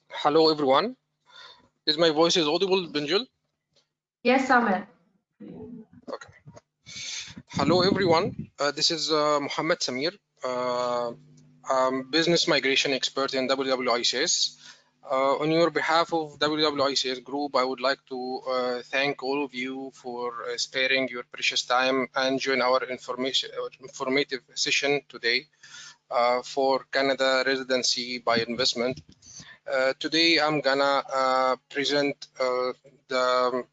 Hello everyone. Is my voice audible, Benjul? Yes, Samir. Okay. Hello everyone. This is Mohammed Samir, I'm business migration expert in WWICS. On your behalf of WWICS Group, I would like to thank all of you for sparing your precious time and join our informative session today for Canada Residency by Investment. Today I'm gonna present the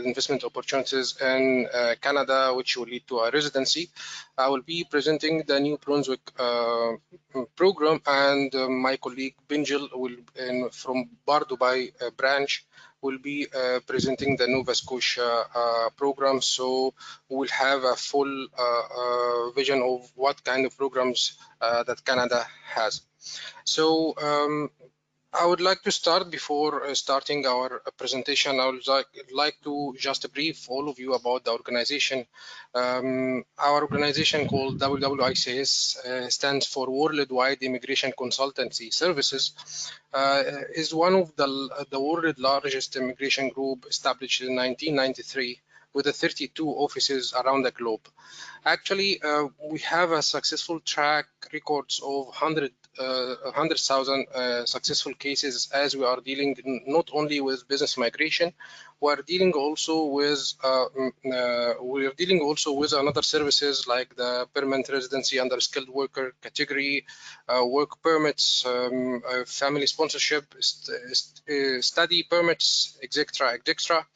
investment opportunities in Canada, which will lead to a residency. I will be presenting the new Brunswick program, and my colleague Benjul will, from Dubai branch, will be presenting the Nova Scotia program. So we'll have a full vision of what kind of programs that Canada has. So I would like to start before starting our presentation. I would like to just brief all of you about the organization. Our organization called WWICS stands for Worldwide Immigration Consultancy Services. Is one of the world's largest immigration group established in 1993 with 32 offices around the globe. Actually, we have a successful track records of 100,000 successful cases, as we are dealing not only with business migration, we are dealing also with another services like the permanent residency under skilled worker category, work permits, family sponsorship, study permits, etc., etc.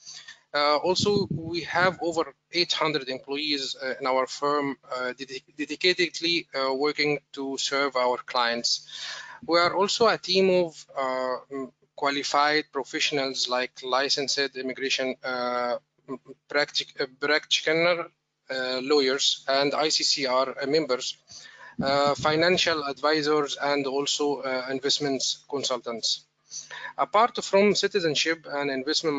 Also, we have over 800 employees in our firm dedicatedly working to serve our clients. We are also a team of qualified professionals like licensed immigration practitioner, lawyers, and ICCR members, financial advisors, and also investments consultants. Apart from citizenship and investment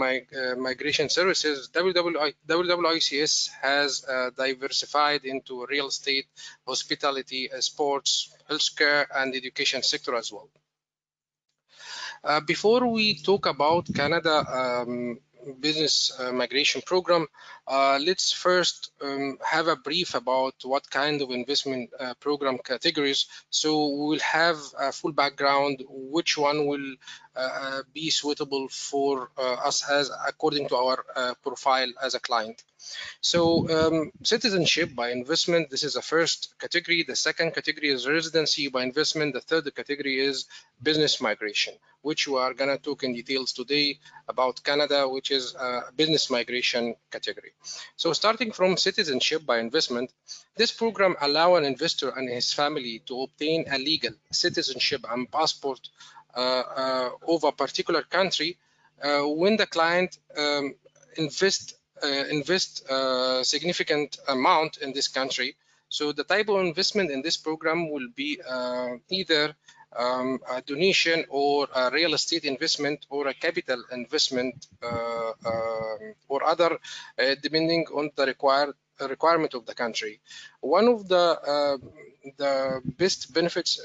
migration services, WWICS has diversified into real estate, hospitality, sports, healthcare, and education sector as well. Before we talk about Canada business migration program, let's first have a brief about what kind of investment program categories. So we will have a full background, which one will be suitable for us as according to our profile as a client. So citizenship by investment, this is the first category. The second category is residency by investment. The third category is business migration, which we are going to talk in details today about Canada, which is a business migration category. So starting from citizenship by investment, this program allows an investor and his family to obtain a legal citizenship and passport of a particular country when the client invest significant amount in this country. So the type of investment in this program will be either a donation or a real estate investment or a capital investment or other, depending on the requirement of the country. One of the best benefits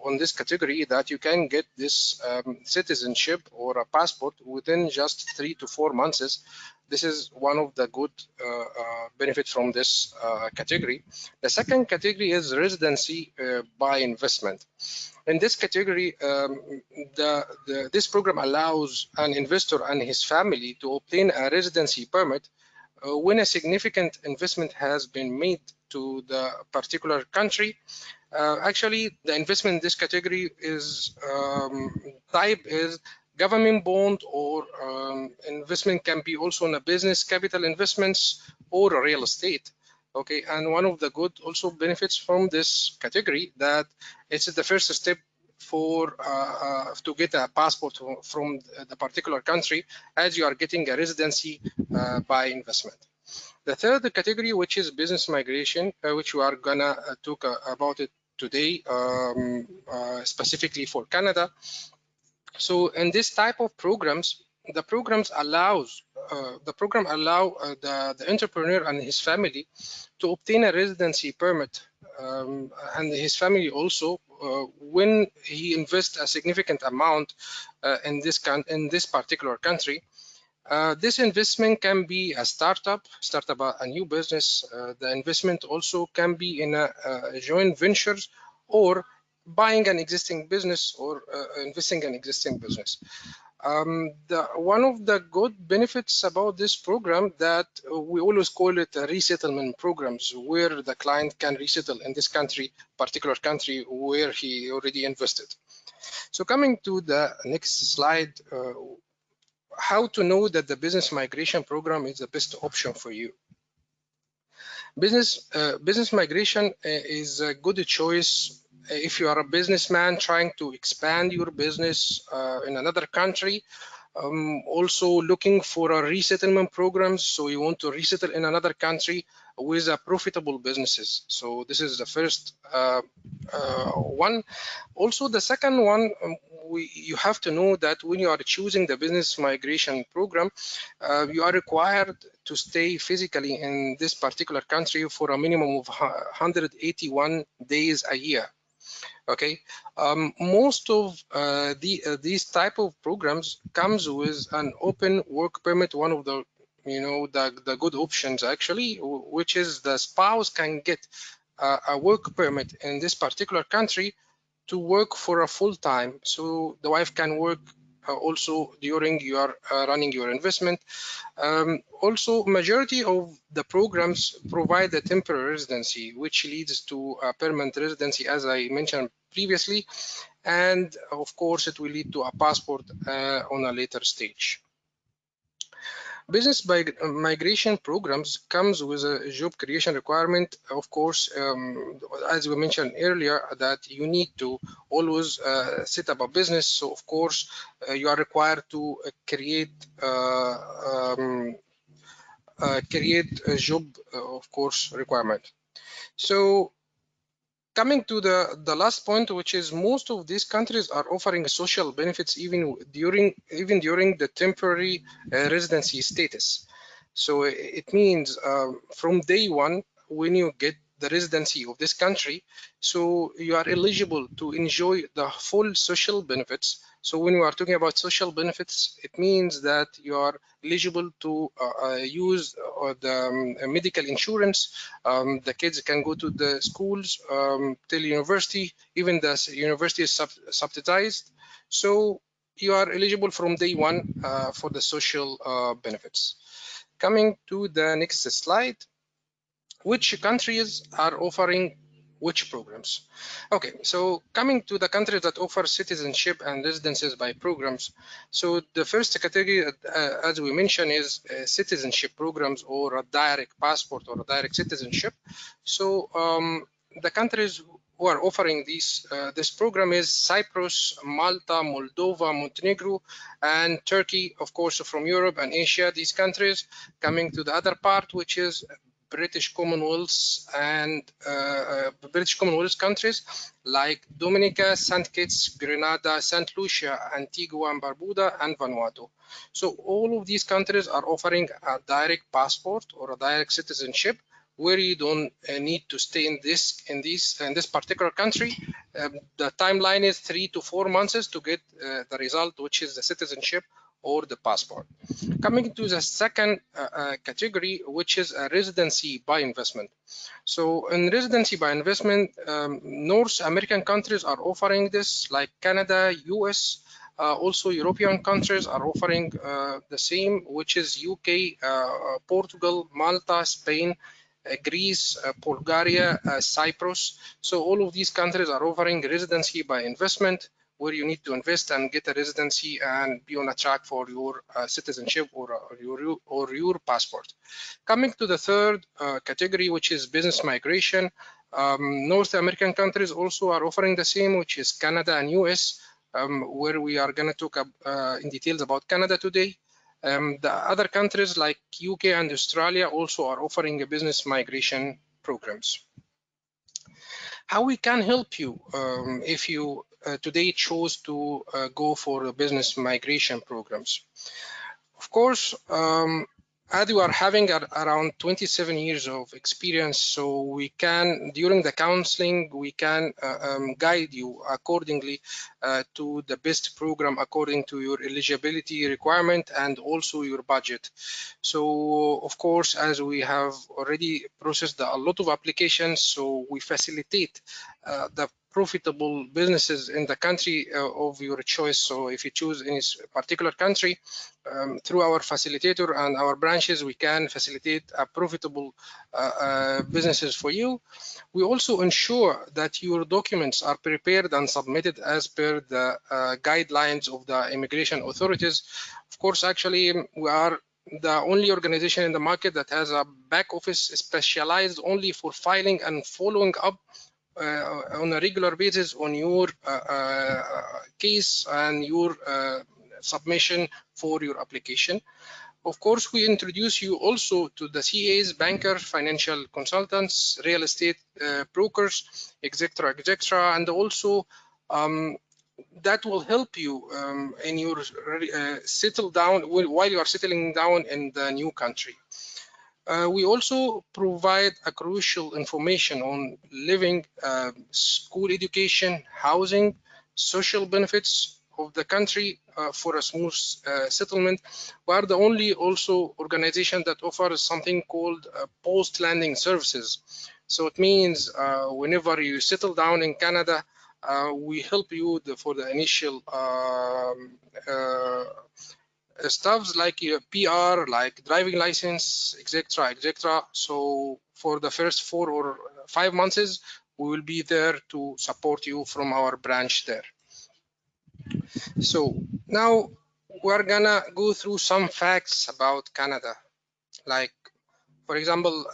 on this category that you can get this citizenship or a passport within just 3 to 4 months. This is one of the good benefits from this category. The second category is residency by investment. In this category, this program allows an investor and his family to obtain a residency permit when a significant investment has been made to the particular country. Actually, the investment in this category is type is government bond, or investment can be also in a business capital investments or a real estate. Okay, and one of the good also benefits from this category that it's the first step for to get a passport from the particular country, as you are getting a residency by investment. The third category, which is business migration, which we are gonna talk about it today, specifically for Canada. So in this type of programs, the program allows the entrepreneur and his family to obtain a residency permit, and his family also when he invests a significant amount in this particular country, this investment can be a startup, a new business. The investment also can be in a joint ventures or buying an existing business or investing in an existing business. One of the good benefits about this program that we always call it a resettlement programs, where the client can resettle in this particular country where he already invested. So coming to the next slide, how to know that the business migration program is the best option for you. Business migration is a good choice if you are a businessman trying to expand your business in another country, also looking for a resettlement program, so you want to resettle in another country with a profitable businesses. So this is the first one. Also the second one, you have to know that when you are choosing the business migration program, you are required to stay physically in this particular country for a minimum of 181 days a year. Okay, most of these type of programs comes with an open work permit, one of the the good options actually, which is the spouse can get a work permit in this particular country to work for a full time, so the wife can work also during your running your investment. Also, majority of the programs provide a temporary residency, which leads to a permanent residency, as I mentioned previously, and of course it will lead to a passport on a later stage. Business migration programs comes with a job creation requirement, of course, as we mentioned earlier, that you need to always set up a business. So of course you are required to create a job, of course, requirement. So coming to the last point, which is most of these countries are offering social benefits even during the temporary residency status. So it means from day one, when you get the residency of this country, so you are eligible to enjoy the full social benefits. So when we are talking about social benefits, it means that you are eligible to use the medical insurance. The kids can go to the schools till university, even the university is subsidized. So you are eligible from day one for the social benefits. Coming to the next slide, which countries are offering which programs? Okay, so coming to the countries that offer citizenship and residencies by programs. So the first category, as we mentioned, is citizenship programs or a direct passport or a direct citizenship. So the countries who are offering this program is Cyprus, Malta, Moldova, Montenegro, and Turkey, of course, from Europe and Asia, these countries. Coming to the other part, which is British Commonwealth and British Commonwealth countries like Dominica, St. Kitts, Grenada, St. Lucia, Antigua and Barbuda, and Vanuatu. So all of these countries are offering a direct passport or a direct citizenship, where you don't need to stay in this particular country. The timeline is 3 to 4 months to get the result, which is the citizenship or the passport. Coming to the second category, which is a residency by investment. So in residency by investment, North American countries are offering this, like Canada, US, also European countries are offering the same, which is UK, Portugal, Malta, Spain, Greece, Bulgaria, Cyprus. So all of these countries are offering residency by investment, where you need to invest and get a residency and be on a track for your citizenship or your passport. Coming to the third category, which is business migration, North American countries also are offering the same, which is Canada and US, where we are going to talk in details about Canada today. The other countries like UK and Australia also are offering a business migration programs. How we can help you if you today chose to go for the business migration programs? Of course, as you are having around 27 years of experience, so we can, during the counseling, we can guide you accordingly to the best program according to your eligibility requirement and also your budget. So of course, as we have already processed a lot of applications, so we facilitate the profitable businesses in the country of your choice. So if you choose any particular country, through our facilitator and our branches, we can facilitate a profitable businesses for you. We also ensure that your documents are prepared and submitted as per the guidelines of the immigration authorities. Of course, actually, we are the only organization in the market that has a back office specialized only for filing and following up on a regular basis on your case and your submission for your application. Of course, we introduce you also to the CAs, bankers, financial consultants, real estate brokers, etc., etc., and also that will help you in your settle down while you are settling down in the new country. We also provide a crucial information on living, school education, housing, social benefits of the country for a smooth settlement. We are the only also organization that offers something called post-landing services. So it means whenever you settle down in Canada, we help you for the initial stuffs like your PR, like driving license, etc., etc. So for the first 4 or 5 months, we will be there to support you from our branch there. So now we're gonna go through some facts about Canada. Like, for example,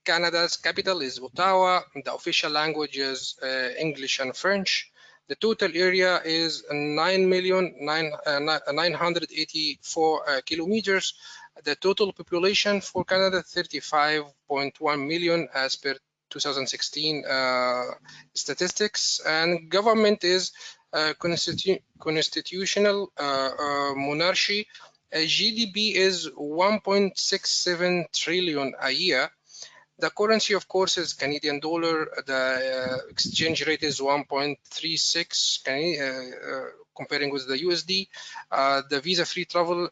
Canada's capital is Ottawa. The official language is English and French. The total area is 9,984 kilometers. The total population for Canada, 35.1 million as per 2016 statistics. And government is constitutional monarchy. GDP is 1.67 trillion a year. The currency, of course, is Canadian dollar. The exchange rate is 1.36 comparing with the USD. The visa-free travel,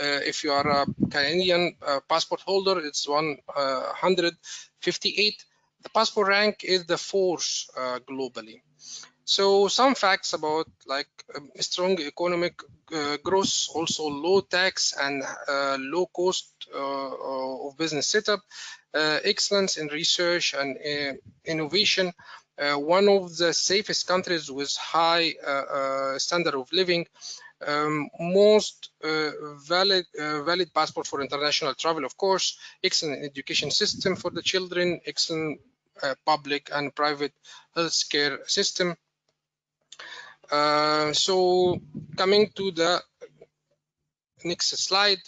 if you are a Canadian passport holder, it's 158. The passport rank is the 4th globally. So some facts about like strong economic growth, also low tax and low cost of business setup, excellence in research and innovation, one of the safest countries with high standard of living, most valid passport for international travel, of course, excellent education system for the children, excellent public and private healthcare system. So coming to the next slide,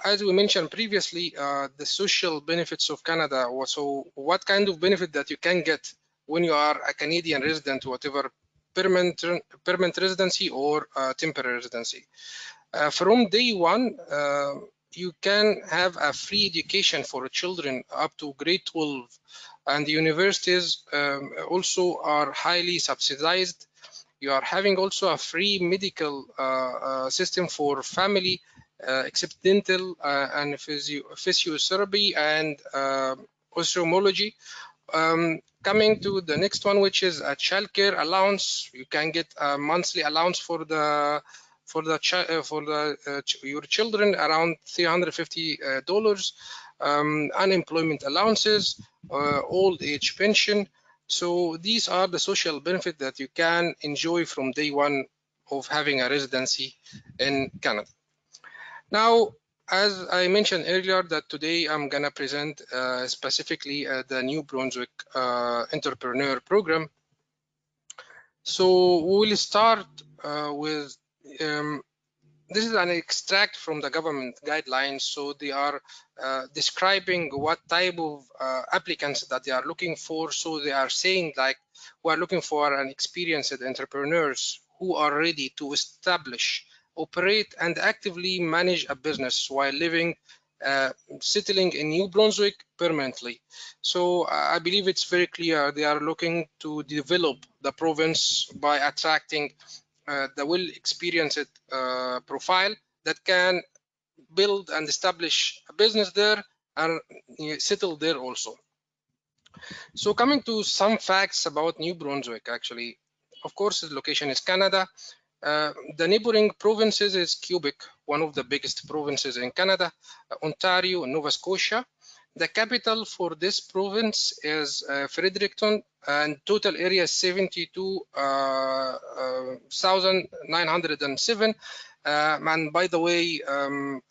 as we mentioned previously, the social benefits of Canada. So what kind of benefit that you can get when you are a Canadian resident, whatever permanent residency or temporary residency. From day one, you can have a free education for children up to grade 12, and the universities also are highly subsidized. You are having also a free medical system for family, except dental and physiotherapy and ophthalmology. Coming to the next one, which is a child care allowance. You can get a monthly allowance for your children around $350. Unemployment allowances, old age pension. So these are the social benefits that you can enjoy from day one of having a residency in Canada. Now, as I mentioned earlier, that today I'm gonna present specifically the New Brunswick Entrepreneur Program. So we will start with this is an extract from the government guidelines. So they are describing what type of applicants that they are looking for. So they are saying like, we are looking for an experienced entrepreneurs who are ready to establish operate, and actively manage a business while living, settling in New Brunswick permanently. So I believe it's very clear they are looking to develop the province by attracting the well-experienced profile that can build and establish a business there and settle there also. So coming to some facts about New Brunswick, actually, of course, the location is Canada. The neighboring provinces is Quebec, one of the biggest provinces in Canada, Ontario, and Nova Scotia. The capital for this province is Fredericton, and total area is 72,907. And by the way,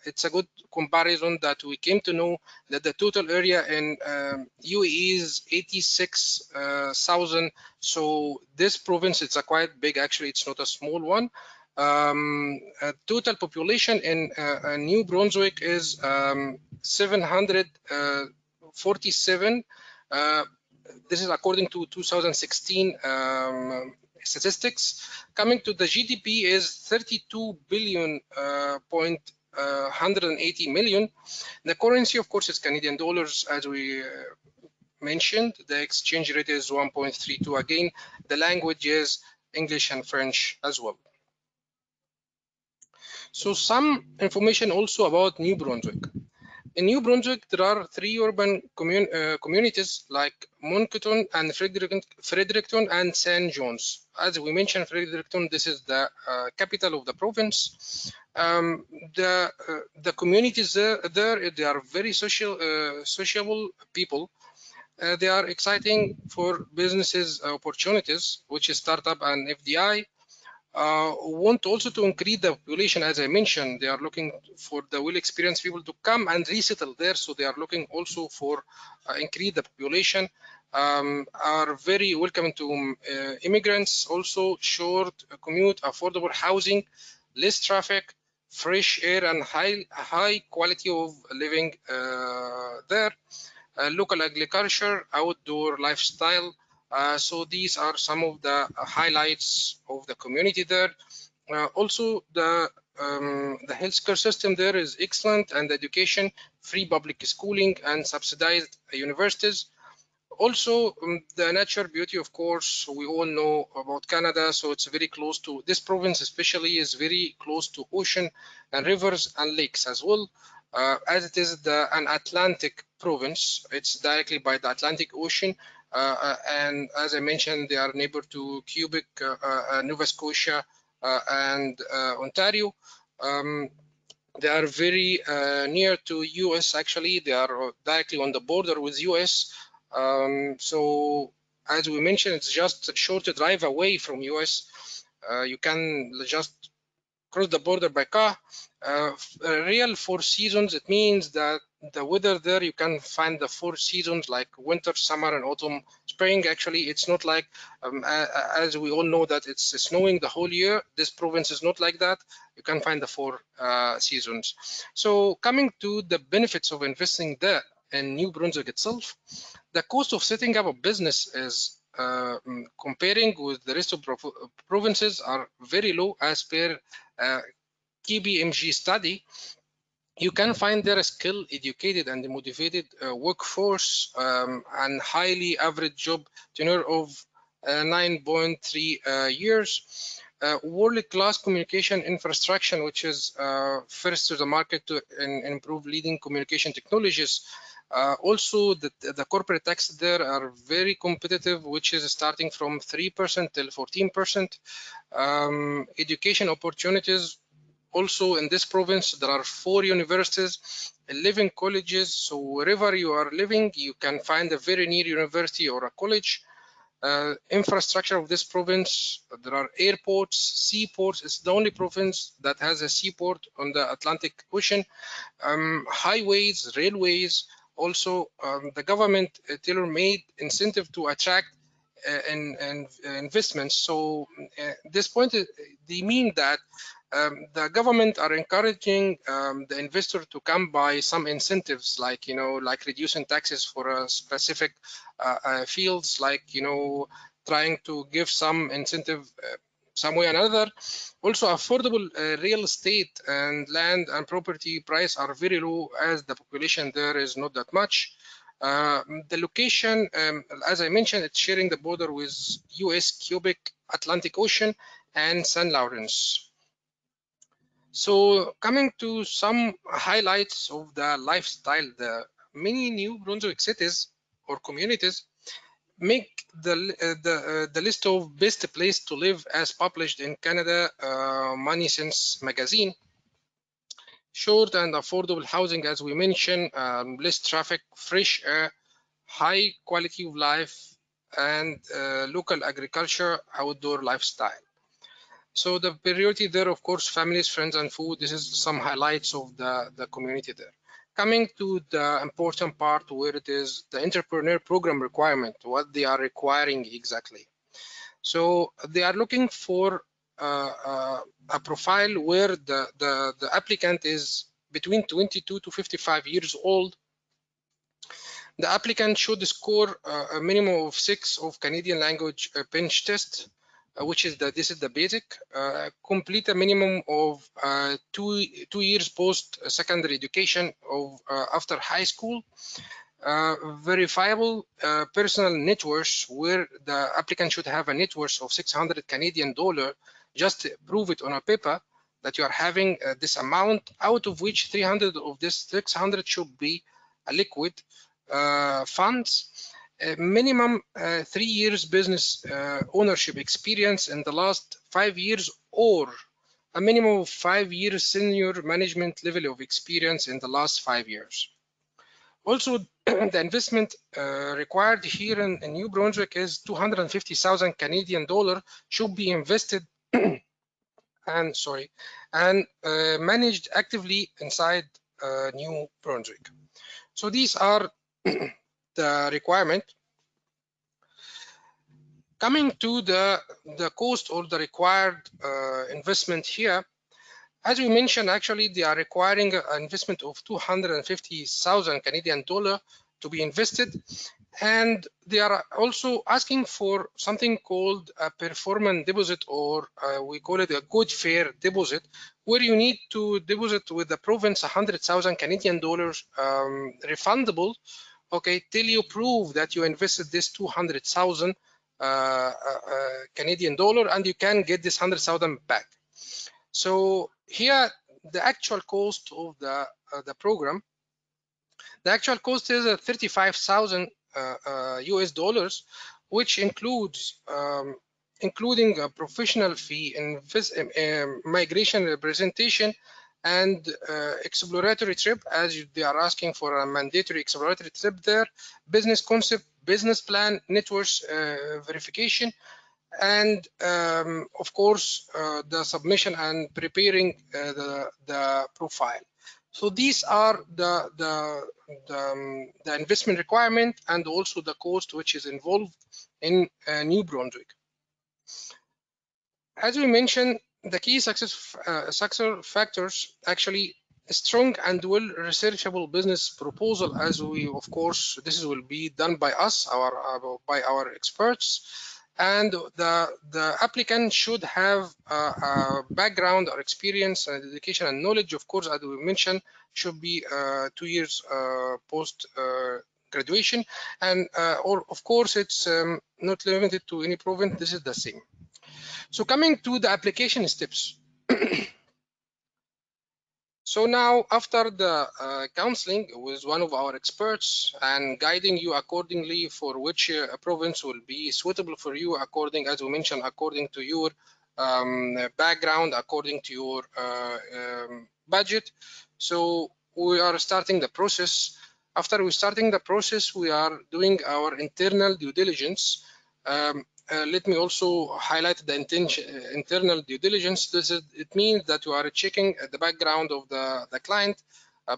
it's a good comparison that we came to know that the total area in UAE is 86,000. So this province, it's a quite big, actually, it's not a small one. Total population in New Brunswick is 747. This is according to 2016 statistics. Coming to the GDP is 32 billion 180 million. The currency, of course, is Canadian dollars, as we mentioned. The exchange rate is 1.32 again. The language is English and French as well. So some information also about New Brunswick. In New Brunswick, there are 3 urban communities like Moncton and Fredericton and St. John's. As we mentioned, Fredericton, this is the capital of the province. The communities there, they are very sociable people. They are exciting for businesses opportunities, which is startup and FDI. Want also to increase the population, as I mentioned. They are looking for the well-experienced people to come and resettle there, so they are looking also for increase the population. Are very welcoming to immigrants, also short commute, affordable housing, less traffic, fresh air, and high quality of living there. Local agriculture, outdoor lifestyle. So these are some of the highlights of the community there. Also, the healthcare system there is excellent, and education, free public schooling, and subsidized universities. Also, the natural beauty, of course, we all know about Canada, so it's very close to this province, especially is very close to ocean and rivers and lakes as well. As it is an Atlantic province, it's directly by the Atlantic Ocean. And as I mentioned, they are neighbor to Quebec, Nova Scotia, and Ontario. They are very near to US, actually. They are directly on the border with US. So as we mentioned, it's just a short drive away from US. You can just cross the border by car. Real 4 seasons, it means that the weather there, you can find the 4 seasons like winter, summer, and autumn, spring. Actually, it's not like, as we all know that it's snowing the whole year. This province is not like that. You can find the 4 seasons. So coming to the benefits of investing there in New Brunswick itself, the cost of setting up a business is comparing with the rest of provinces are very low as per KPMG study. You can find there a skilled, educated, and motivated workforce and highly average job tenure of 9.3 years. World-class communication infrastructure, which is first to the market to improve leading communication technologies. Also, the corporate tax there are very competitive, which is starting from 3% till 14%. Education opportunities. Also in this province, there are 4 universities, 11 colleges. So wherever you are living, you can find a very near university or a college. Infrastructure of this province, there are airports, seaports. It's the only province that has a seaport on the Atlantic Ocean. Highways, railways. Also, the government tailor-made incentive to attract investments. So this point, they mean that the government are encouraging the investor to come by some incentives, like, like reducing taxes for a specific fields, like, trying to give some incentive some way or another. Also, affordable real estate and land and property price are very low, as the population there is not that much. The location, as I mentioned, it's sharing the border with US Cubic Atlantic Ocean and St. Lawrence. So coming to some highlights of the lifestyle, the many New Brunswick cities or communities make the list of best place to live as published in Canada Money Sense magazine. Short and affordable housing, as we mentioned, less traffic, fresh air, high quality of life, and local agriculture, outdoor lifestyle. So the priority there, of course, families, friends, and food. This is some highlights of the community there. Coming to the important part, where it is the entrepreneur program requirement, what they are requiring exactly. So they are looking for a profile where the applicant is between 22 to 55 years old. The applicant should score a minimum of 6 of Canadian language bench test, which is this is the basic. Complete a minimum of 2 years post secondary education of after high school. Verifiable personal net worth, where the applicant should have a net worth of 600 Canadian dollar. Just prove it on a paper that you are having this amount, out of which 300 of this 600 should be a liquid funds. Minimum 3 years business ownership experience in the last 5 years, or a minimum of 5 years senior management level of experience in the last 5 years. Also, the investment required here in New Brunswick is 250,000 Canadian dollar should be invested and managed actively inside New Brunswick. So these are the requirement. Coming to the cost or the required investment here, as we mentioned, actually they are requiring an investment of 250,000 Canadian dollar to be invested, and they are also asking for something called a performance deposit, or we call it a good fair deposit, where you need to deposit with the province 100,000 Canadian dollars refundable, okay, till you prove that you invested this 200,000 Canadian dollar, and you can get this 100,000 back. So here the actual cost of the program, the actual cost is 35,000 US dollars, which includes including a professional fee, migration representation, and exploratory trip, as they are asking for a mandatory exploratory trip there, business concept, business plan, network verification, and of course the submission and preparing the profile. So these are the investment requirement and also the cost which is involved in New Brunswick. As we mentioned, the key success factors, actually strong and well researchable business proposal, as we, of course, this will be done by us, by our experts, and the applicant should have a background or experience and education and knowledge, of course, as we mentioned, should be 2 years post graduation, and or of course it's not limited to any province. This is the same. So coming to the application steps. So now, after the counseling with one of our experts and guiding you accordingly for which province will be suitable for you, according, as we mentioned, according to your background, according to your budget. So we are starting the process. After we starting the process, we are doing our internal due diligence. Let me also highlight the internal due diligence. It means that you are checking the background of the client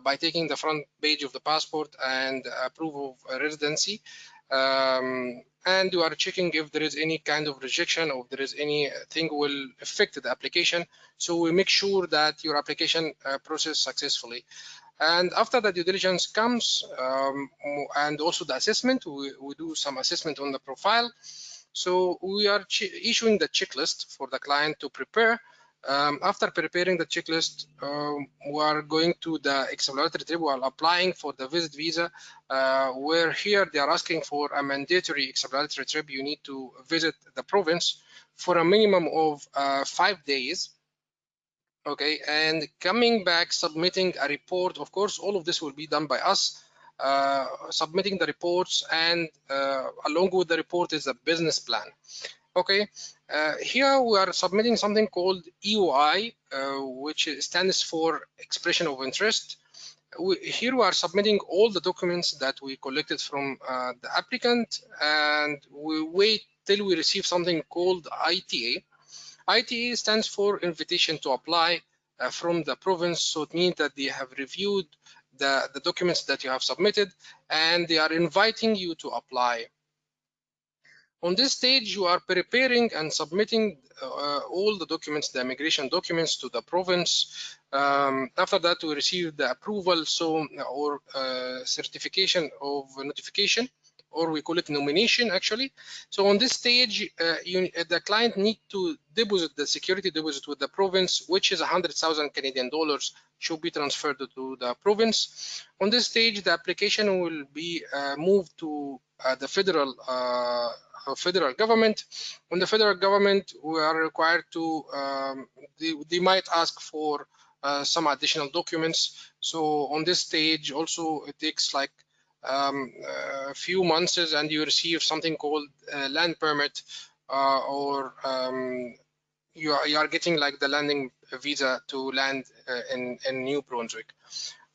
by taking the front page of the passport and approval of residency. And you are checking if there is any kind of rejection or if there is anything will affect the application. So we make sure that your application process successfully. And after the due diligence comes and also the assessment, we do some assessment on the profile. So we are issuing the checklist for the client to prepare. After preparing the checklist, we are going to the exploratory trip while applying for the visit visa, where here they are asking for a mandatory exploratory trip. You need to visit the province for a minimum of 5 days. Okay, and coming back, submitting a report. Of course, all of this will be done by us, submitting the reports, and along with the report is a business plan. Okay, here we are submitting something called EOI, which stands for expression of interest. Here we are submitting all the documents that we collected from the applicant, and we wait till we receive something called ITA. ITA stands for invitation to apply from the province. So it means that they have reviewed the documents that you have submitted and they are inviting you to apply. On this stage, you are preparing and submitting all the documents, the immigration documents, to the province. After that, we receive the approval, or certification of notification, or we call it nomination actually. So on this stage, the client need to deposit the security deposit with the province, which is 100,000 Canadian dollars, should be transferred to the province. On this stage, the application will be moved to the federal government. On the federal government, we are required to, they might ask for some additional documents. So on this stage also, it takes like a few months, and you receive something called land permit, or you are getting like the landing visa to land in New Brunswick.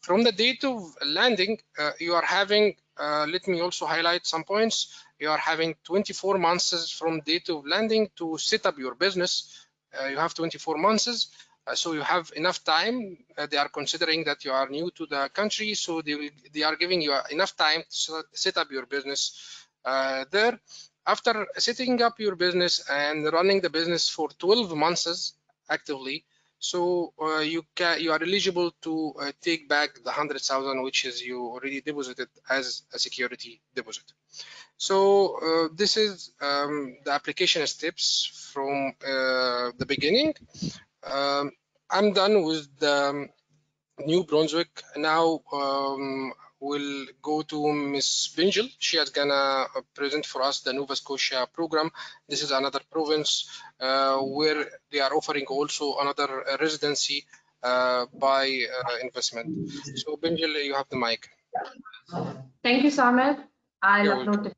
From the date of landing, you are having, let me also highlight some points. You are having 24 months from date of landing to set up your business. You have 24 months. So you have enough time. They are considering that you are new to the country, so they are giving you enough time to set up your business there. After setting up your business and running the business for 12 months actively, so you are eligible to take back the 100,000, which is you already deposited as a security deposit. So this is the application steps from the beginning. I'm done with the New Brunswick. Now we'll go to Miss Binjel. She is gonna present for us the Nova Scotia program. This is another province where they are offering also another residency by investment. So Binjel, you have the mic. Thank you, Samir. I'll You're upload welcome. the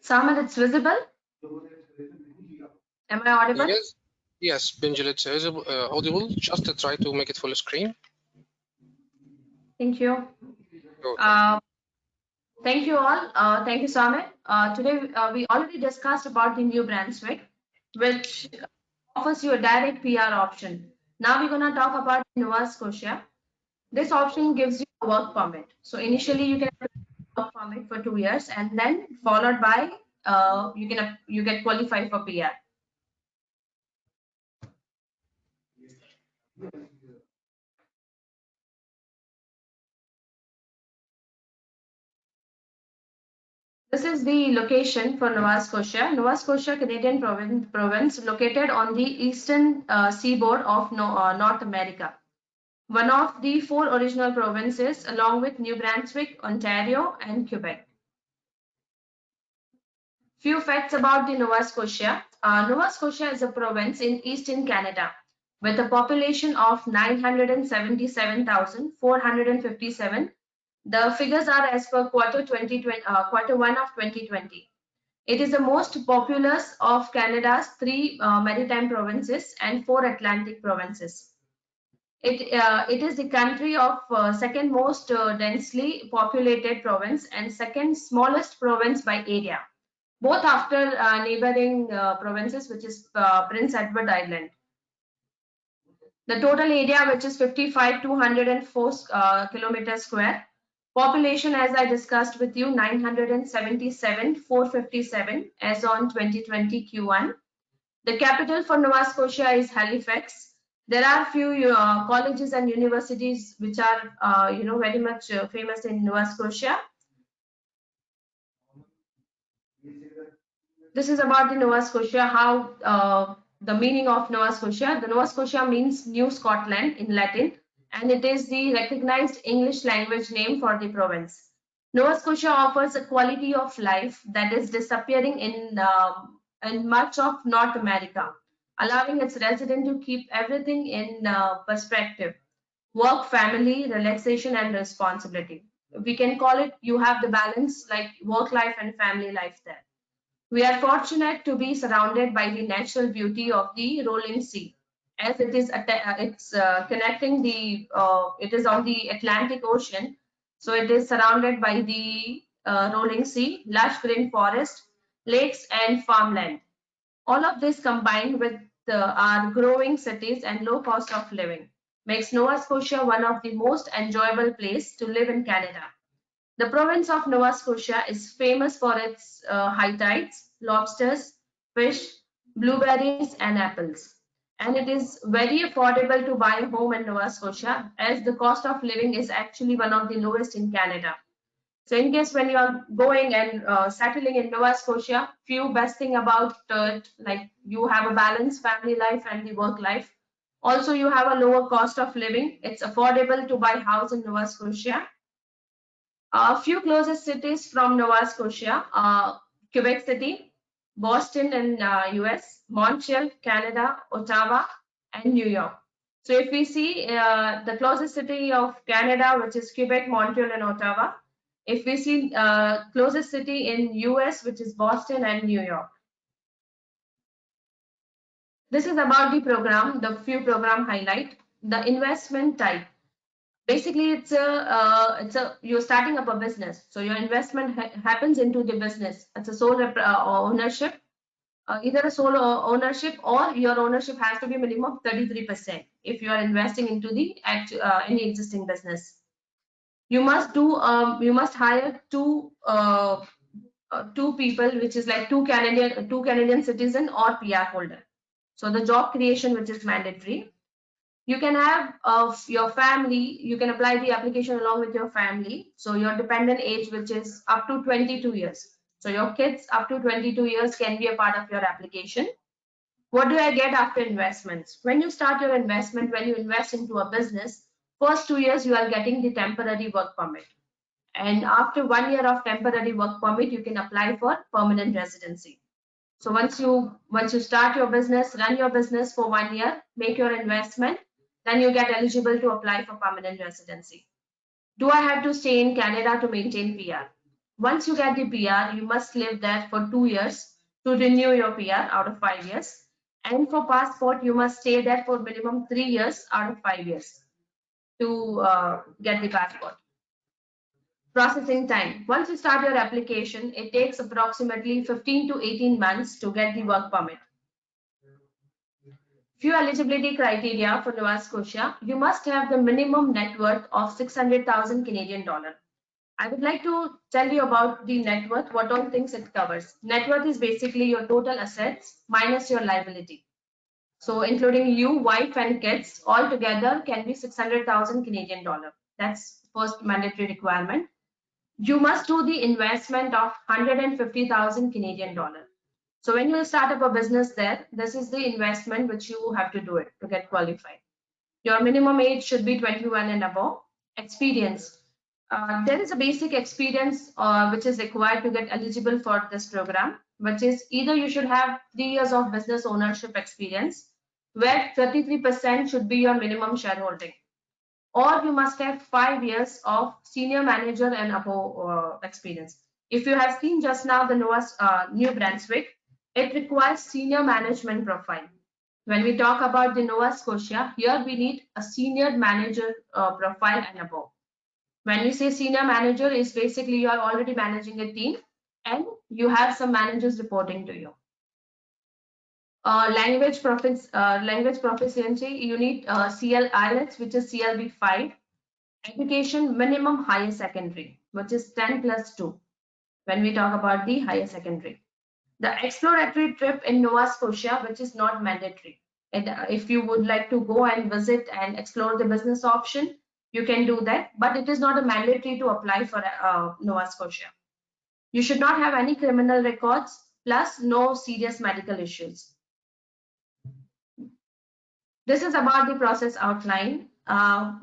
Samir, it's visible? Am I audible? Yes, Binjel, it's audible. Just to try to make it full screen. Thank you. Okay. Thank you all. Thank you, Samir. Today we already discussed about the New Brunswick, which offers you a direct PR option. Now we're going to talk about Nova Scotia. This option gives you a work permit. So initially you can have a work permit for 2 years, and then followed by you get qualified for PR. This is the location for Nova Scotia. Nova Scotia, Canadian province located on the eastern seaboard of North America. One of the 4 original provinces, along with New Brunswick, Ontario, and Quebec. Few facts about the Nova Scotia. Nova Scotia is a province in eastern Canada with a population of 977,457, The figures are as per quarter 1 of 2020. It is the most populous of Canada's 3 maritime provinces and 4 Atlantic provinces. It is the country of second most densely populated province and second smallest province by area, both after neighboring provinces, which is Prince Edward Island. The total area, which is 55,204 kilometers square. Population, as I discussed with you, 977,457 as on 2020 Q1. The capital for Nova Scotia is Halifax. There are few colleges and universities which are, very much famous in Nova Scotia. This is about the Nova Scotia, how the meaning of Nova Scotia. The Nova Scotia means New Scotland in Latin, and it is the recognized English language name for the province. Nova Scotia offers a quality of life that is disappearing in much of North America, allowing its residents to keep everything in perspective: work, family, relaxation, and responsibility. We can call it, you have the balance like work life and family life there. We are fortunate to be surrounded by the natural beauty of the rolling sea, as it is connecting the it is on the Atlantic Ocean, so it is surrounded by the rolling sea, lush green forest, lakes, and farmland. All of this combined with our growing cities and low cost of living makes Nova Scotia one of the most enjoyable places to live in Canada. The province of Nova Scotia is famous for its high tides, lobsters, fish, blueberries, and apples. And it is very affordable to buy a home in Nova Scotia, as the cost of living is actually one of the lowest in Canada. So in case when you are going and settling in Nova Scotia, few best thing about it, like you have a balanced family life and the work life. Also, you have a lower cost of living. It's affordable to buy a house in Nova Scotia. A few closest cities from Nova Scotia are Quebec City, Boston in US, Montreal, Canada, Ottawa, and New York. So if we see the closest city of Canada, which is Quebec, Montreal, and Ottawa. If we see closest city in US, which is Boston and New York. This is about the program, the few program highlight. The investment type. Basically, you're starting up a business, so your investment happens into the business. It's a sole ownership, either a sole ownership or your ownership has to be minimum 33% if you are investing into the any existing business. You must hire two people, which is like two Canadian citizen or PR holder. So the job creation, which is mandatory. You can have your family, you can apply the application along with your family. So your dependent age, which is up to 22 years. So your kids up to 22 years can be a part of your application. What do I get after investments? When you start your investment, when you invest into a business, first 2 years you are getting the temporary work permit. And after 1 year of temporary work permit, you can apply for permanent residency. So once you start your business, run your business for 1 year, make your investment, then you get eligible to apply for permanent residency. Do I have to stay in Canada to maintain PR? Once you get the PR, you must live there for 2 years to renew your PR out of 5 years. And for passport, you must stay there for minimum 3 years out of 5 years to get the passport. Processing time. Once you start your application, it takes approximately 15 to 18 months to get the work permit. Few eligibility criteria for Nova Scotia. You must have the minimum net worth of 600,000 Canadian dollar. I would like to tell you about the net worth, what all things it covers. Net worth is basically your total assets minus your liability. So including you, wife, and kids, all together can be 600,000 Canadian dollar. That's first mandatory requirement. You must do the investment of 150,000 Canadian dollar. So when you start up a business there, this is the investment which you have to do it to get qualified. Your minimum age should be 21 and above. Experience. There is a basic experience which is required to get eligible for this program, which is either you should have 3 years of business ownership experience, where 33% should be your minimum shareholding. or you must have 5 years of senior manager and above experience. If you have seen just now the New Brunswick, it requires senior management profile. When we talk about the Nova Scotia, here we need a senior manager profile and above. When we say senior manager, is basically you are already managing a team and you have some managers reporting to you. Language proficiency, you need CL IELTS, which is CLB 5. Education minimum higher secondary, which is 10 plus 2 when we talk about the higher secondary. The exploratory trip in Nova Scotia, which is not mandatory. And if you would like to go and visit and explore the business option, you can do that, but it is not a mandatory to apply for Nova Scotia. You should not have any criminal records, plus no serious medical issues. This is about the process outline.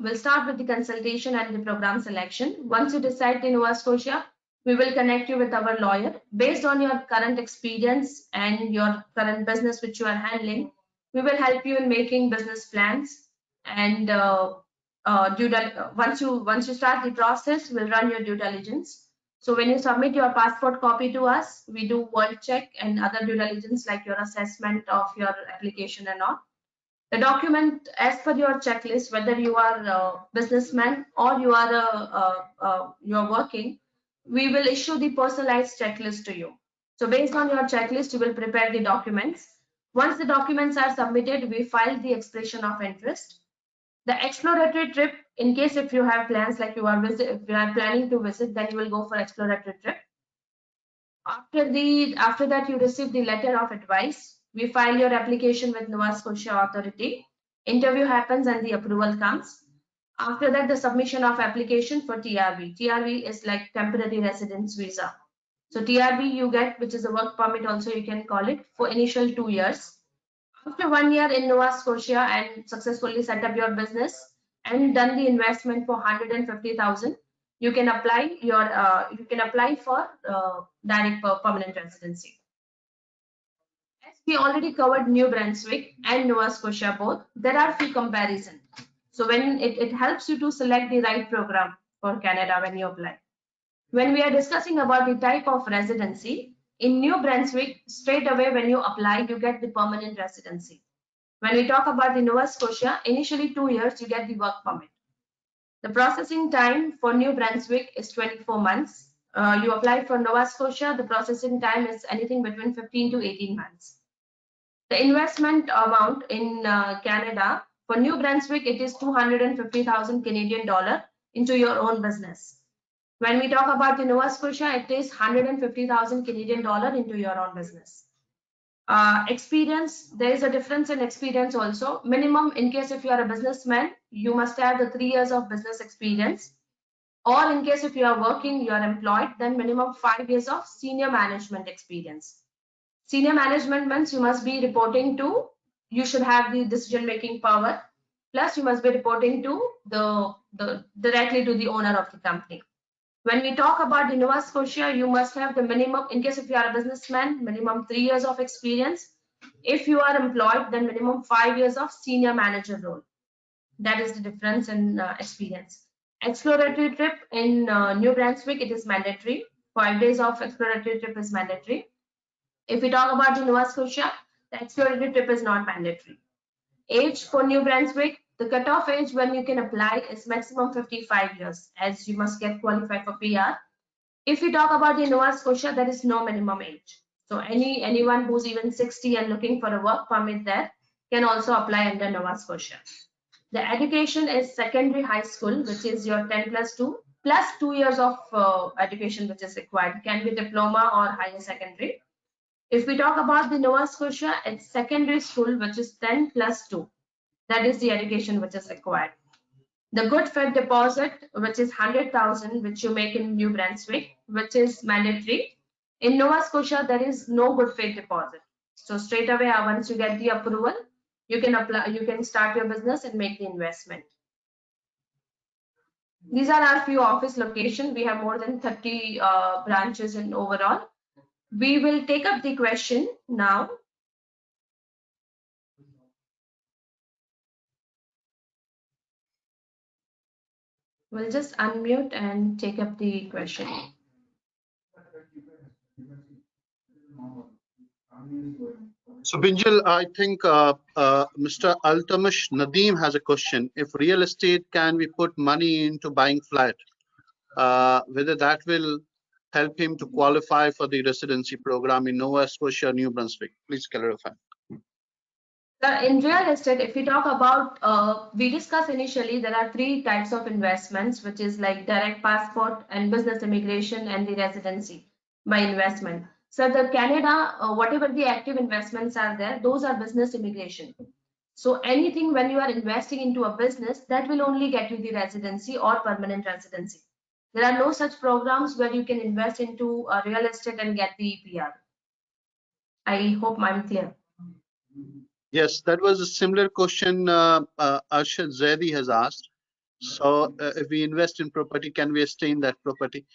We'll start with the consultation and the program selection. Once you decide in Nova Scotia, we will connect you with our lawyer. Based on your current experience and your current business which you are handling, we will help you in making business plans. And once you start the process, we'll run your due diligence. So when you submit your passport copy to us, we do world check and other due diligence like your assessment of your application and all. The document as per your checklist, whether you are a businessman or you are you're working, we will issue the personalized checklist to you. So based on your checklist, you will prepare the documents. Once the documents are submitted, we file the expression of interest. The exploratory trip, in case if you have plans like if you are planning to visit, then you will go for exploratory trip. After that, you receive the letter of advice. We file your application with Nova Scotia Authority. Interview happens and the approval comes. After that, the submission of application for TRV. TRV is like temporary residence visa. So TRV you get, which is a work permit also you can call it, for initial 2 years. After 1 year in Nova Scotia and successfully set up your business and done the investment for 150,000, you can apply for direct permanent residency. As we already covered New Brunswick and Nova Scotia both, there are few comparisons. So when it helps you to select the right program for Canada when you apply. When we are discussing about the type of residency, in New Brunswick, straight away when you apply, you get the permanent residency. When we talk about the Nova Scotia, initially 2 years, you get the work permit. The processing time for New Brunswick is 24 months. You apply for Nova Scotia, the processing time is anything between 15 to 18 months. The investment amount in Canada, for New Brunswick, it is 250,000 Canadian dollar into your own business. When we talk about the Nova Scotia, it is 150,000 Canadian dollar into your own business. Experience, there is a difference in experience also. Minimum, in case if you are a businessman, you must have the 3 years of business experience. Or in case if you are working, you are employed, then minimum 5 years of senior management experience. Senior management means you must be reporting to, you should have the decision-making power, plus you must be reporting to directly to the owner of the company. When we talk about the Nova Scotia, you must have the minimum, in case if you are a businessman, minimum 3 years of experience. If you are employed, then minimum 5 years of senior manager role. That is the difference in experience. Exploratory trip in New Brunswick, it is mandatory. 5 days of exploratory trip is mandatory. If we talk about the Nova Scotia, the exploratory trip is not mandatory. Age for New Brunswick, the cutoff age when you can apply is maximum 55 years, as you must get qualified for PR. If we talk about the Nova Scotia, there is no minimum age. So anyone who's even 60 and looking for a work permit there can also apply under Nova Scotia. The education is secondary high school, which is your 10 plus 2, plus 2 years of education which is required. It can be diploma or higher secondary. If we talk about the Nova Scotia, it's secondary school, which is 10 plus 2. That is the education which is required. The good faith deposit, which is 100,000, which you make in New Brunswick, which is mandatory. In Nova Scotia, there is no good faith deposit. So straight away, once you get the approval, you can apply. You can start your business and make the investment. These are our few office locations. We have more than 30 branches in overall. We will take up the question now. We'll just unmute and take up the question. So Binjal, I think Mr. Altamash Nadeem has a question. If real estate, can we put money into buying flat? Whether that will help him to qualify for the residency program in Nova Scotia, New Brunswick. Please clarify. In real estate, if we talk about, we discussed initially, there are 3 types of investments, which is like direct passport and business immigration and the residency by investment. So the Canada, whatever the active investments are there, those are business immigration. So anything when you are investing into a business, that will only get you the residency or permanent residency. There are no such programs where you can invest into real estate and get the PR. I hope I'm clear. Yes, that was a similar question Arshad Zaidi has asked. So if we invest in property, can we stay in that property?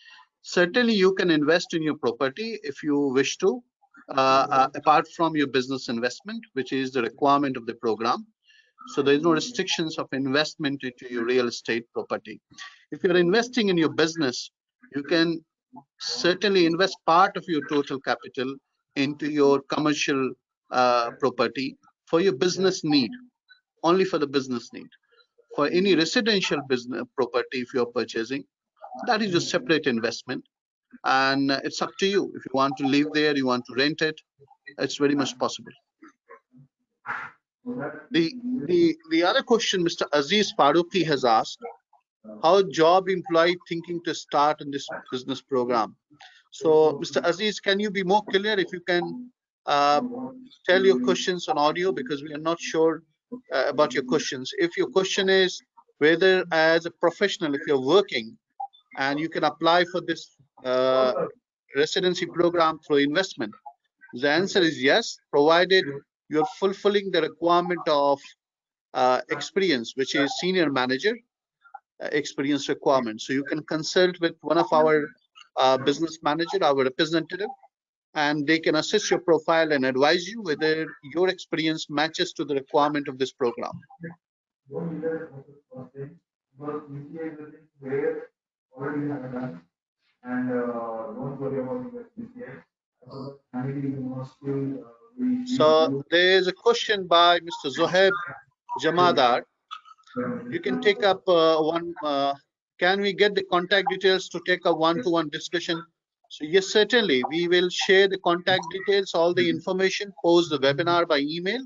Certainly, you can invest in your property if you wish to, apart from your business investment, which is the requirement of the program. So there is no restrictions of investment into your real estate property. If you're investing in your business, you can certainly invest part of your total capital into your commercial property for your business need, only for the business need. For any residential business property, if you're purchasing, that is a separate investment. And it's up to you. If you want to live there, you want to rent it, it's very much possible. The other question Mr. Aziz Farooqi has asked, how job employee thinking to start in this business program? So Mr. Aziz, can you be more clear if you can tell your questions on audio, because we are not sure about your questions. If your question is whether as a professional, if you're working and you can apply for this residency program through investment, the answer is yes, provided you're fulfilling the requirement of experience, which is senior manager experience requirement. So you can consult with one of our business manager, our representative, and they can assess your profile and advise you whether your experience matches to the requirement of this program. So there is a question by Mr. Zohaib Jamadar. You can take up can we get the contact details to take a one-to-one discussion? So yes, certainly, we will share the contact details, all the information, post the webinar by email.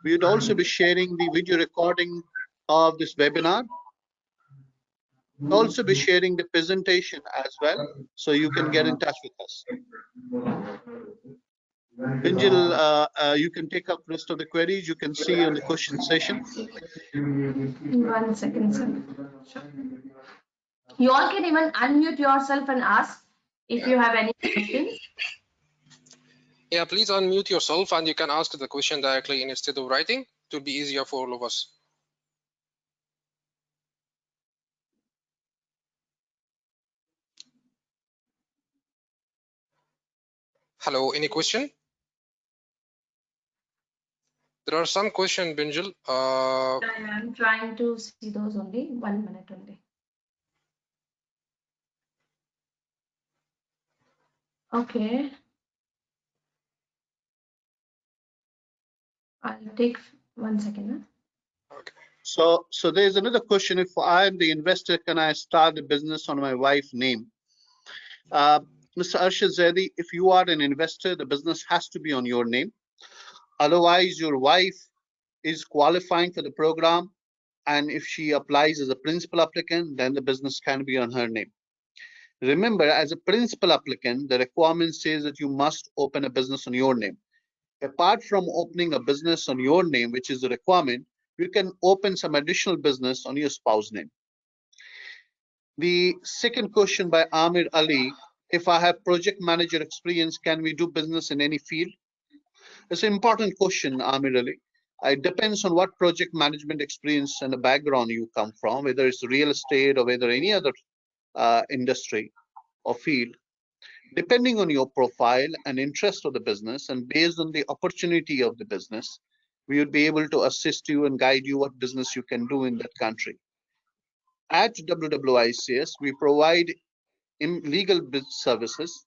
We would also be sharing the video recording of this webinar. We'll also be sharing the presentation as well, so you can get in touch with us. Binjal, you can take up rest of the queries. You can see on the question session. 1 second, sir. You all can even unmute yourself and ask if you have any questions. Yeah, please unmute yourself and you can ask the question directly instead of writing. It will be easier for all of us. Hello, any question? There are some questions, Binjal. I'm trying to see those only. 1 minute only. Okay. I'll take 1 second. Okay. So there's another question. If I am the investor, can I start the business on my wife's name? Mr. Arshad Zaidi, if you are an investor, the business has to be on your name. Otherwise, your wife is qualifying for the program, and if she applies as a principal applicant, then the business can be on her name. Remember, as a principal applicant, the requirement says that you must open a business on your name. Apart from opening a business on your name, which is the requirement, you can open some additional business on your spouse's name. The second question by Amir Ali, if I have project manager experience, can we do business in any field? It's an important question, Amir Ali. It depends on what project management experience and the background you come from, whether it's real estate or whether any other industry or field. Depending on your profile and interest of the business and based on the opportunity of the business, we would be able to assist you and guide you what business you can do in that country. At WWICS, we provide legal services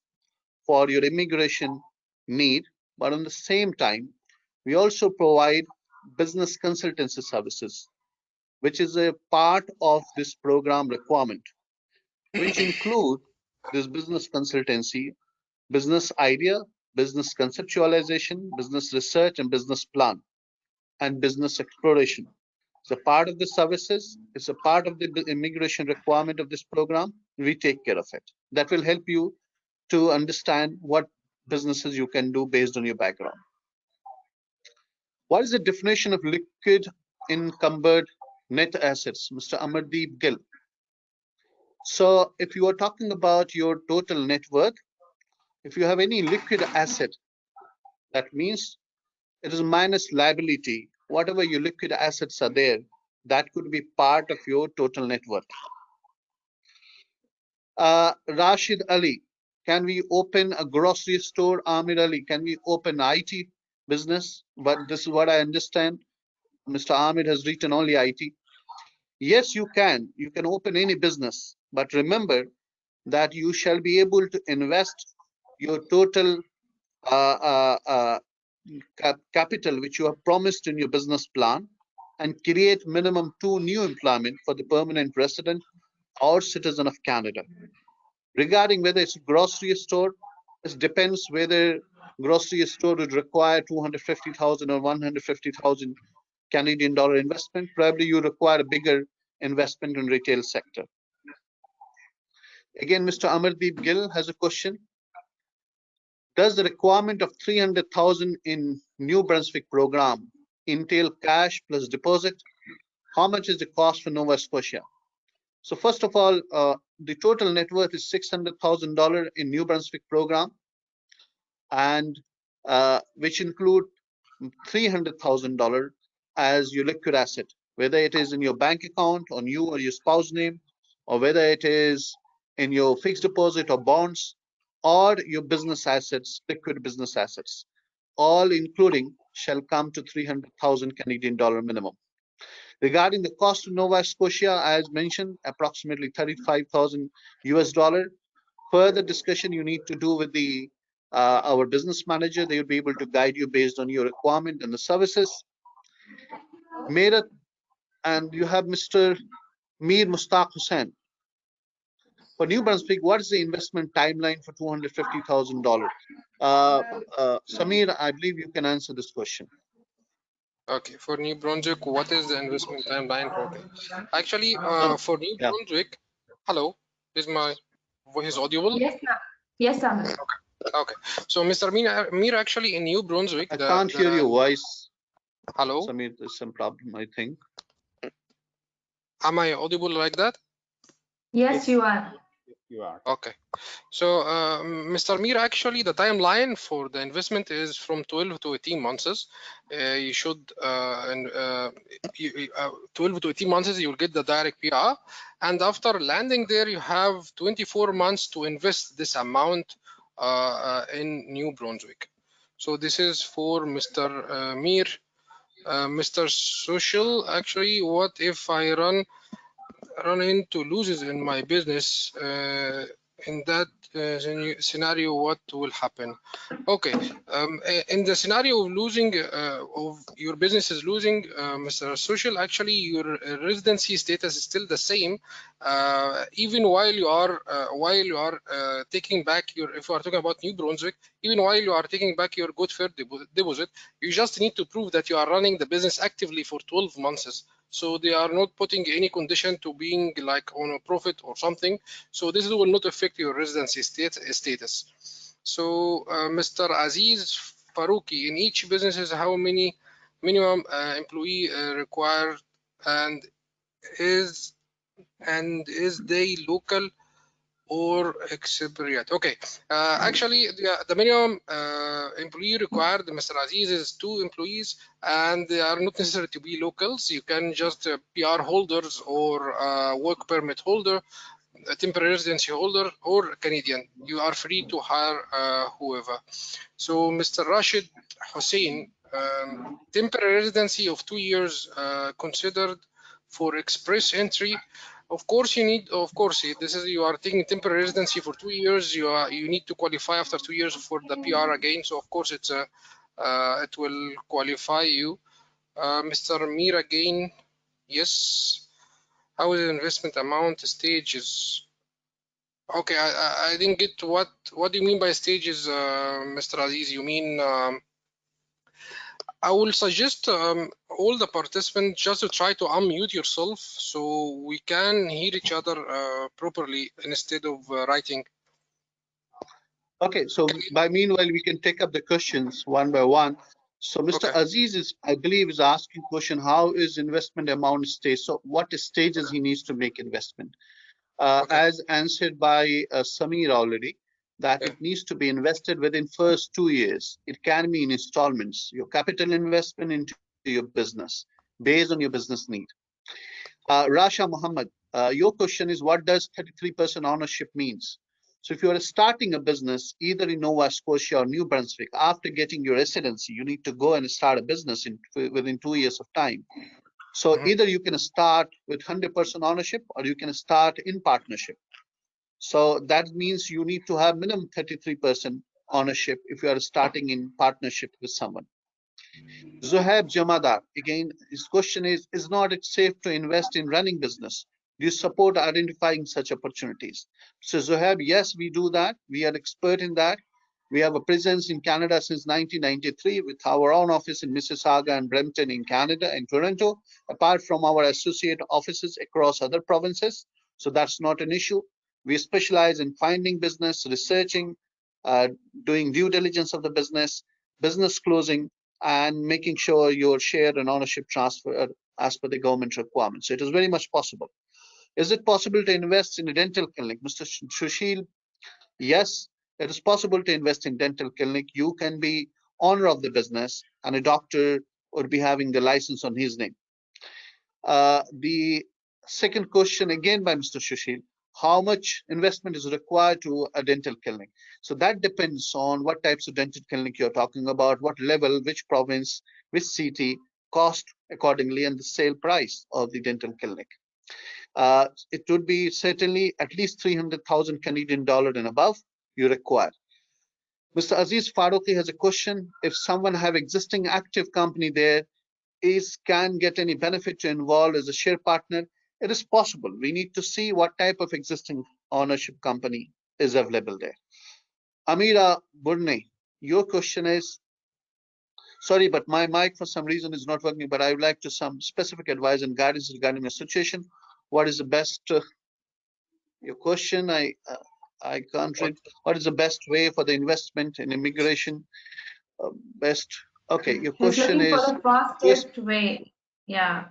for your immigration need, but at the same time, we also provide business consultancy services, which is a part of this program requirement, which include this business consultancy, business idea, business conceptualization, business research, and business plan, and business exploration. It's a part of the services. It's a part of the immigration requirement of this program. We take care of it. That will help you to understand what businesses you can do based on your background. What is the definition of liquid encumbered net assets, Mr. Amardeep Gill? So if you are talking about your total net worth, if you have any liquid asset, that means it is minus liability. Whatever your liquid assets are there, that could be part of your total net worth. Rashid Ali, can we open a grocery store? Amir Ali, can we open IT business? But this is what I understand. Mr. Amir has written only IT. Yes, you can. You can open any business. But remember that you shall be able to invest your total capital which you have promised in your business plan and create minimum 2 new employment for the permanent resident or citizen of Canada. Regarding whether it's a grocery store, it depends whether grocery store would require 250,000 or 150,000 Canadian dollar investment. Probably you require a bigger investment in retail sector. Again, Mr. Amardeep Gill has a question. Does the requirement of 300,000 in New Brunswick program entail cash plus deposit? How much is the cost for Nova Scotia? So first of all, the total net worth is $600,000 in New Brunswick program, and which include $300,000 as your liquid asset, whether it is in your bank account on you or your spouse name, or whether it is in your fixed deposit or bonds, or your business assets, liquid business assets, all including shall come to 300,000 Canadian dollar minimum. Regarding the cost of Nova Scotia, as mentioned, approximately 35,000 US dollar. Further discussion you need to do with the our business manager. They will be able to guide you based on your requirement and the services. Meerut, and you have Mr. Mir Mustaq Hussain. For New Brunswick, what is the investment timeline for $250,000? Samir, I believe you can answer this question. Okay, for New Brunswick, what is the investment timeline? Okay, actually, for New Brunswick, hello, is my voice audible? Yes, sir. Yes, sir. Okay, so Mr. Mir, actually in New Brunswick, I can't hear your voice. Hello, Samir, there's some problem, I think. Am I audible like that? Yes, you are. You are. Okay, so Mr. Mir, actually the timeline for the investment is from 12 to 18 months. You should 12 to 18 months you will get the direct PR, and after landing there you have 24 months to invest this amount in New Brunswick. So this is for Mr. Mir. Mr. Social, actually, what if I run into losses in my business? In that scenario, what will happen? Okay, in the scenario of losing, of your business is losing, Mr. Social, actually your residency status is still the same, even while you are taking back your, if you are talking about New Brunswick, even while you are taking back your good faith deposit, you just need to prove that you are running the business actively for 12 months. So they are not putting any condition to being like on a profit or something. So this will not affect your residency status. So Mr. Aziz Farooqi, in each business is how many minimum employee required, and is they local or expatriate? Okay, actually the minimum employee required, Mr. Aziz, is 2 employees, and they are not necessary to be locals. You can just PR holders or work permit holder, a temporary residency holder, or Canadian. You are free to hire whoever. So Mr. Rashid Hussain, temporary residency of 2 years considered for express entry. Of course, you need. Of course, this is you are taking temporary residency for 2 years. You need to qualify after 2 years for the PR again. So of course, it will qualify you. Mr. Mir again, yes. How is the investment amount stages? Okay, I didn't get what do you mean by stages, Mr. Aziz? You mean I will suggest all the participants just to try to unmute yourself so we can hear each other properly instead of writing. Okay, so by meanwhile, we can take up the questions one by one. So Mr. Okay. Aziz is, I believe, is asking question, how is investment amount stage? So what stages he needs to make investment? Okay. As answered by Samir already, that Yeah. it needs to be invested within first 2 years. It can be in installments, your capital investment into your business, based on your business need. Rasha Muhammad, your question is, what does 33% ownership means? So if you are starting a business, either in Nova Scotia or New Brunswick, after getting your residency, you need to go and start a business within 2 years of time. So either you can start with 100% ownership or you can start in partnership. So that means you need to have minimum 33% ownership if you are starting in partnership with someone. Zohaib Jamadar, again, his question is not it safe to invest in running business? Do you support identifying such opportunities? So Zohaib, yes, we do that. We are expert in that. We have a presence in Canada since 1993 with our own office in Mississauga and Brampton in Canada and Toronto, apart from our associate offices across other provinces. So that's not an issue. We specialize in finding business, researching, doing due diligence of the business closing, and making sure your share and ownership transfer as per the government requirements. So it is very much possible. Is it possible to invest in a dental clinic? Mr. Sushil, yes, it is possible to invest in dental clinic. You can be owner of the business and a doctor would be having the license on his name. The second question again by Mr. Sushil, how much investment is required to a dental clinic? So that depends on what types of dental clinic you're talking about, what level, which province, which city, cost accordingly, and the sale price of the dental clinic. It would be certainly at least 300,000 Canadian dollar and above you require. Mr. Aziz Farooqi has a question. If someone have existing active company there, can get any benefit to involve as a share partner? It is possible. We need to see what type of existing ownership company is available there. Amira Burne, your question is, sorry, but my mic for some reason is not working, but I would like to some specific advice and guidance regarding the situation. What is the best, your question, I can't read. What is the best way for the investment in immigration? Best, okay, your question He's looking is, for the fastest way. Yeah.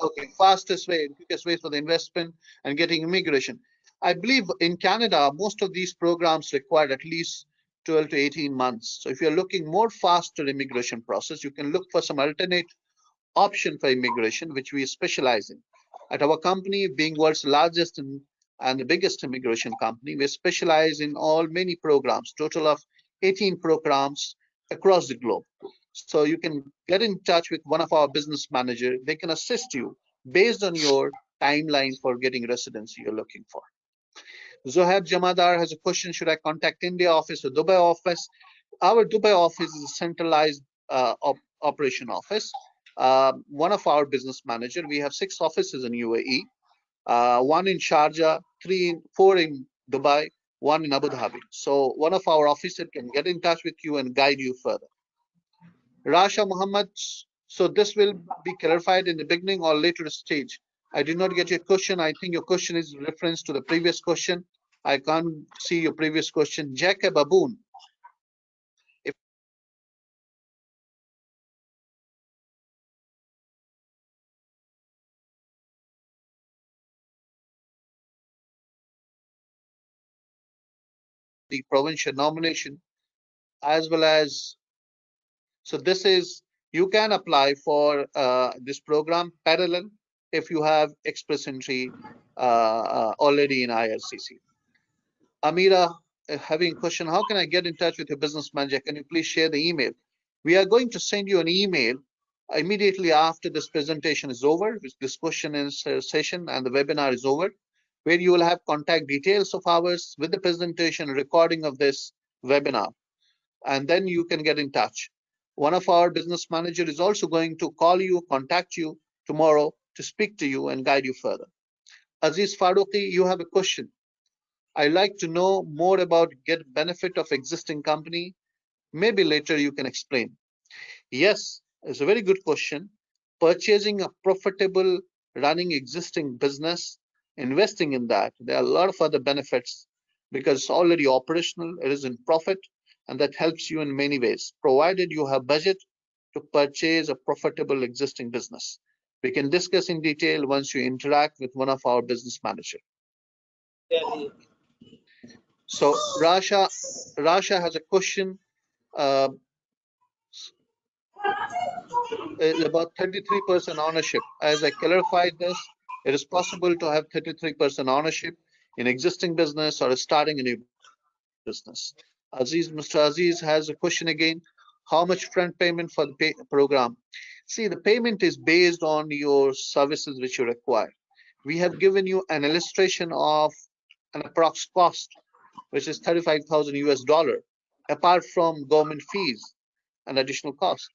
Okay, fastest way, quickest way for the investment and getting immigration. I believe in Canada, most of these programs require at least 12 to 18 months. So if you're looking more faster immigration process, you can look for some alternate option for immigration, which we specialize in. At our company, being world's largest and the biggest immigration company, we specialize in many programs, total of 18 programs across the globe. So you can get in touch with one of our business managers. They can assist you based on your timeline for getting residency you're looking for. Zohaib Jamadar has a question, should I contact India office or Dubai office? Our Dubai office is a centralized operation office. One of our business manager, we have 6 offices in UAE, 1 in Sharjah, 4 in Dubai, 1 in Abu Dhabi. So one of our officers can get in touch with you and guide you further. Rasha Muhammad, so this will be clarified in the beginning or later stage. I did not get your question. I think your question is reference to the previous question. I can't see your previous question. Jacob Aboon. If the provincial nomination, as well as, so this is, you can apply for this program parallel if you have express entry already in IRCC. Amira, having a question, how can I get in touch with your business manager? Can you please share the email? We are going to send you an email Immediately after this presentation is over, this question and answer session and the webinar is over, where you will have contact details of ours with the presentation recording of this webinar. And then you can get in touch. One of our business manager is also going to call you, contact you tomorrow to speak to you and guide you further. Aziz Farooqi, you have a question. I'd like to know more about get benefit of existing company. Maybe later you can explain. Yes, it's a very good question. Purchasing a profitable running existing business, investing in that, there are a lot of other benefits because it's already operational, it is in profit, and that helps you in many ways, provided you have budget to purchase a profitable existing business. We can discuss in detail once you interact with one of our business managers. So Rasha has a question about 33% ownership. As I clarified this, it is possible to have 33% ownership in existing business or starting a new business. Mr. Aziz has a question again. How much front payment for the program? See, the payment is based on your services which you require. We have given you an illustration of an approx cost, which is 35,000 US dollar, apart from government fees and additional cost.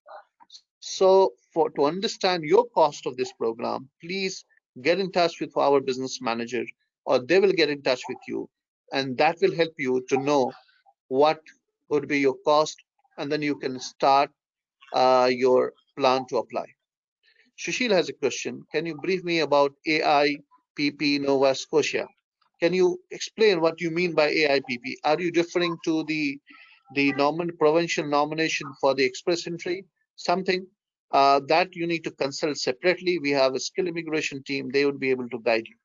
So to understand your cost of this program, please get in touch with our business manager, or they will get in touch with you, and that will help you to know what would be your cost, and then you can start your plan to apply. Sushil has a question. Can you brief me about AIPP Nova Scotia? Can you explain what you mean by AIPP? Are you referring to the provincial nomination for the express entry? Something that you need to consult separately. We have a skill immigration team. They would be able to guide you.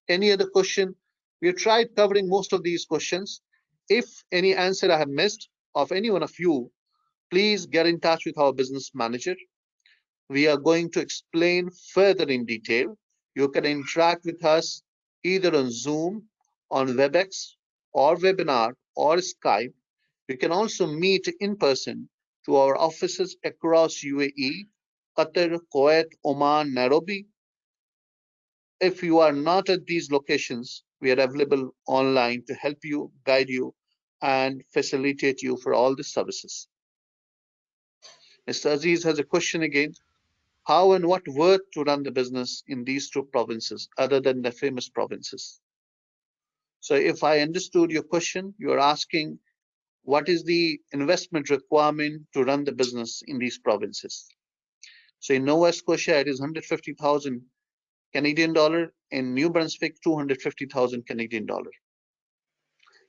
Any other question? We have tried covering most of these questions. If any answer I have missed of any one of you, please get in touch with our business manager. We are going to explain further in detail. You can interact with us either on Zoom, on WebEx, or webinar, or Skype. You can also meet in person to our offices across UAE, Qatar, Kuwait, Oman, Nairobi. If you are not at these locations, we are available online to help you, guide you, and facilitate you for all the services. Mr. Aziz has a question again. How and what worth to run the business in these two provinces other than the famous provinces? So if I understood your question, you are asking what is the investment requirement to run the business in these provinces? So in Nova Scotia, it is 150,000 Canadian dollar. In New Brunswick, 250,000 Canadian dollar.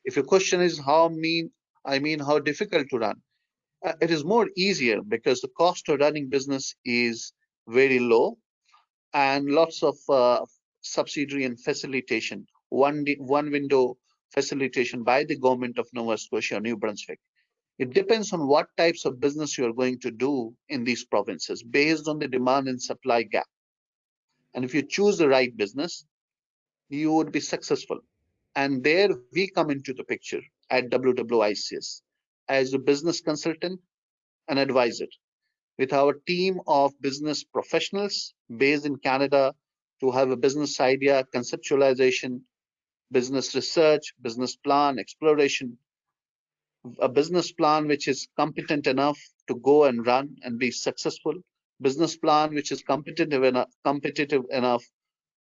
If your question is how difficult to run, it is more easier because the cost of running business is very low and lots of subsidiary and facilitation, one window facilitation by the government of Nova Scotia or New Brunswick. It depends on what types of business you are going to do in these provinces based on the demand and supply gap. And if you choose the right business, you would be successful. And there we come into the picture at WWICS as a business consultant and advisor with our team of business professionals based in Canada to have a business idea, conceptualization, business research, business plan, exploration, a business plan which is competent enough to go and run and be successful, business plan which is competitive enough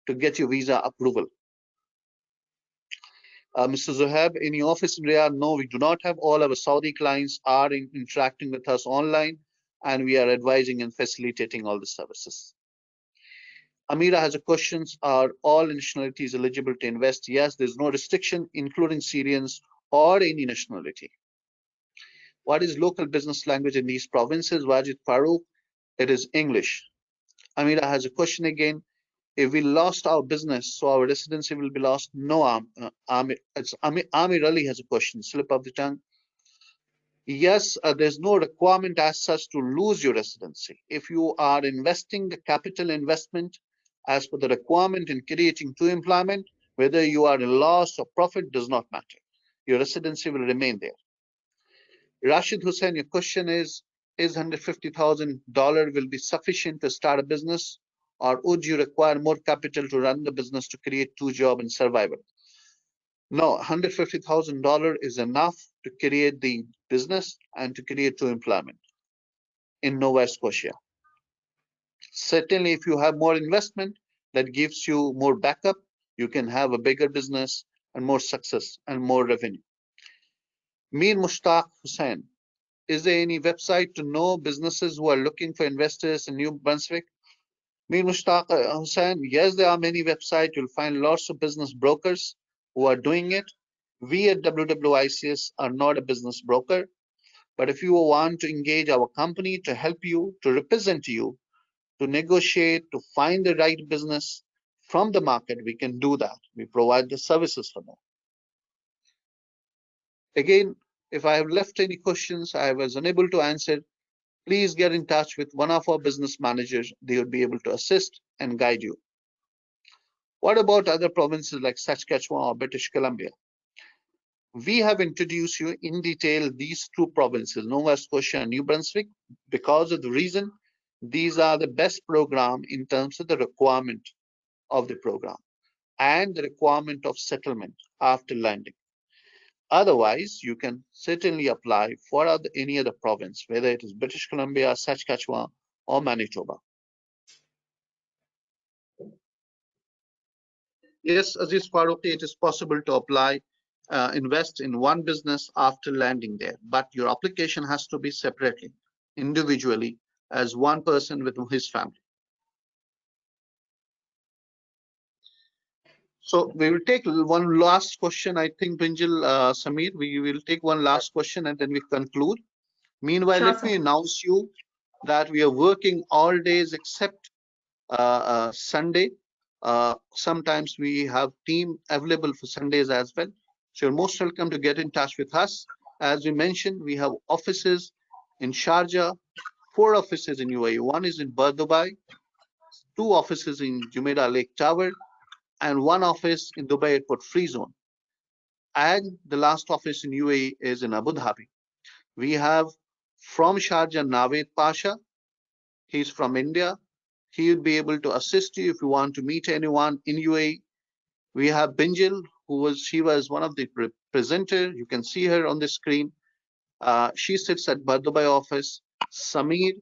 to get your visa approval. Mr. Zuhaib, in your office in Riyadh, no, we do not have. All our Saudi clients are interacting with us online, and we are advising and facilitating all the services. Amira has a question. Are all nationalities eligible to invest? Yes, there's no restriction, including Syrians or any nationality. What is local business language in these provinces? Wajid Farooq, it is English. Amira has a question again. If we lost our business, so our residency will be lost? No, Amir Ali has a question, slip of the tongue. Yes, there's no requirement as such to lose your residency. If you are investing the capital investment as per the requirement in creating two employment, whether you are in loss or profit does not matter. Your residency will remain there. Rashid Hussain, your question is, Is $150,000 will be sufficient to start a business, or would you require more capital to run the business to create two jobs and survival? No, $150,000 is enough to create the business and to create two employment in Nova Scotia. Certainly, if you have more investment, that gives you more backup, you can have a bigger business and more success and more revenue. Mir Mushtaq Hussain, is there any website to know businesses who are looking for investors in New Brunswick? Mir Mushtaq Hussain, yes, there are many websites. You'll find lots of business brokers who are doing it. We at WWICS are not a business broker, but if you want to engage our company to help you, to represent you, to negotiate, to find the right business from the market, we can do that. We provide the services for that. Again, if I have left any questions I was unable to answer, please get in touch with one of our business managers. They will be able to assist and guide you. What about other provinces like Saskatchewan or British Columbia? We have introduced you in detail these two provinces, Nova Scotia and New Brunswick, because of the reason these are the best program in terms of the requirement of the program and the requirement of settlement after landing. Otherwise, you can certainly apply for any other province, whether it is British Columbia, Saskatchewan, or Manitoba. Yes, Aziz Farooqi, it is possible to apply, invest in one business after landing there, but your application has to be separately, individually, as one person with his family. So we will take one last question. I think, Binjal, Samir, we will take one last question and then we conclude. Meanwhile, Sure, let me announce you that we are working all days except Sunday. Sometimes we have team available for Sundays as well. So you're most welcome to get in touch with us. As we mentioned, we have offices in Sharjah, 4 offices in UAE. One is in Dubai, 2 offices in Jumeirah Lake Tower, and 1 office in Dubai Airport Free Zone. And the last office in UAE is in Abu Dhabi. We have from Sharjah Naved Pasha. He's from India. He will be able to assist you if you want to meet anyone in UAE. We have Binjal, she was one of the presenters. You can see her on the screen. She sits at Dubai office. Samir,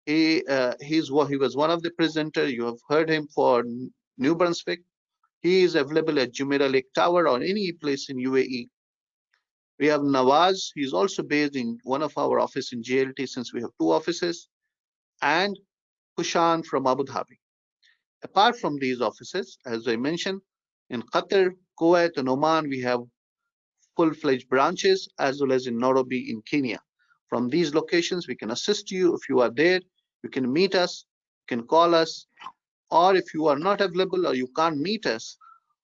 he was one of the presenters. You have heard him for New Brunswick. He is available at Jumeirah Lake Tower or any place in UAE. We have Nawaz. He's also based in one of our offices in JLT, since we have 2 offices. And Kushan from Abu Dhabi. Apart from these offices, as I mentioned, in Qatar, Kuwait, and Oman, we have full-fledged branches, as well as in Nairobi in Kenya. From these locations, we can assist you. If you are there, you can meet us, you can call us, or if you are not available or you can't meet us,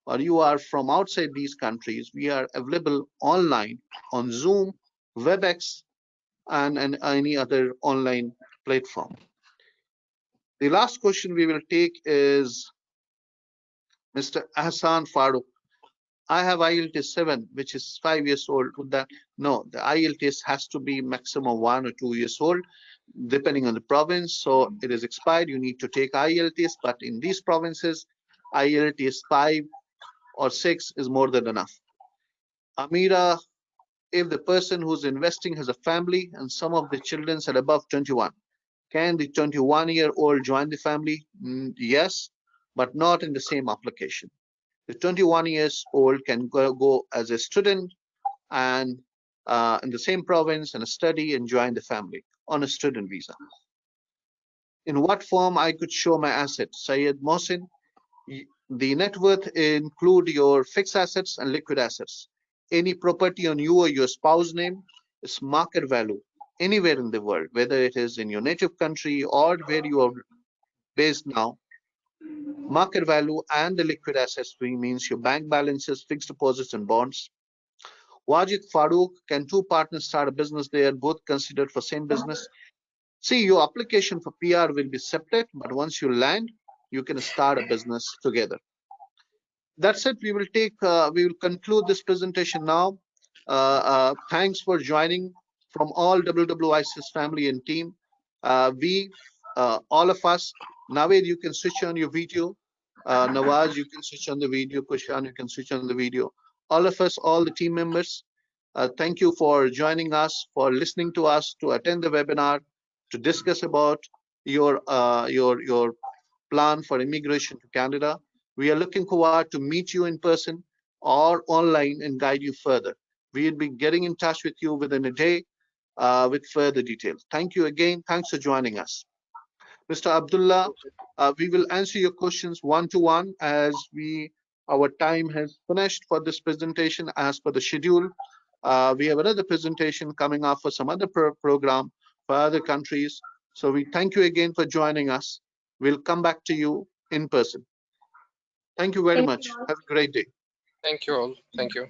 or you are from outside these countries, we are available online on Zoom, WebEx, and any other online platform. The last question we will take is Mr. Hassan Farooq. I have IELTS 7, which is 5 years old. Would that? No, the IELTS has to be maximum 1 or 2 years old, depending on the province. So it is expired. You need to take IELTS, but in these provinces, IELTS 5 or 6 is more than enough. Amira, if the person who's investing has a family and some of the children are above 21, can the 21-year-old join the family? Yes, but not in the same application. The 21 years old can go as a student and in the same province and study and join the family on a student visa. In what form I could show my assets? Syed Mohsin, the net worth include your fixed assets and liquid assets. Any property on you or your spouse name is market value anywhere in the world, whether it is in your native country or where you are based now. Market value and the liquid assets means your bank balances, fixed deposits, and bonds. Wajid Farooq, can 2 partners start a business? They are both considered for same business. See, your application for PR will be separate, but once you land, you can start a business together. That's it. We will conclude this presentation now. Thanks for joining from all WWICS family and team. All of us, Naveed, you can switch on your video. Nawaz, you can switch on the video. Kushan, you can switch on the video. All of us, all the team members, thank you for joining us, for listening to us, to attend the webinar, to discuss about your plan for immigration to Canada. We are looking forward to meet you in person or online and guide you further. We'll be getting in touch with you within a day with further details. Thank you again. Thanks for joining us. Mr. Abdullah, we will answer your questions one-to-one as our time has finished for this presentation as per the schedule. We have another presentation coming up for some other program for other countries. So we thank you again for joining us. We'll come back to you in person. Thank you very much. Have a great day. Thank you all. Thank you.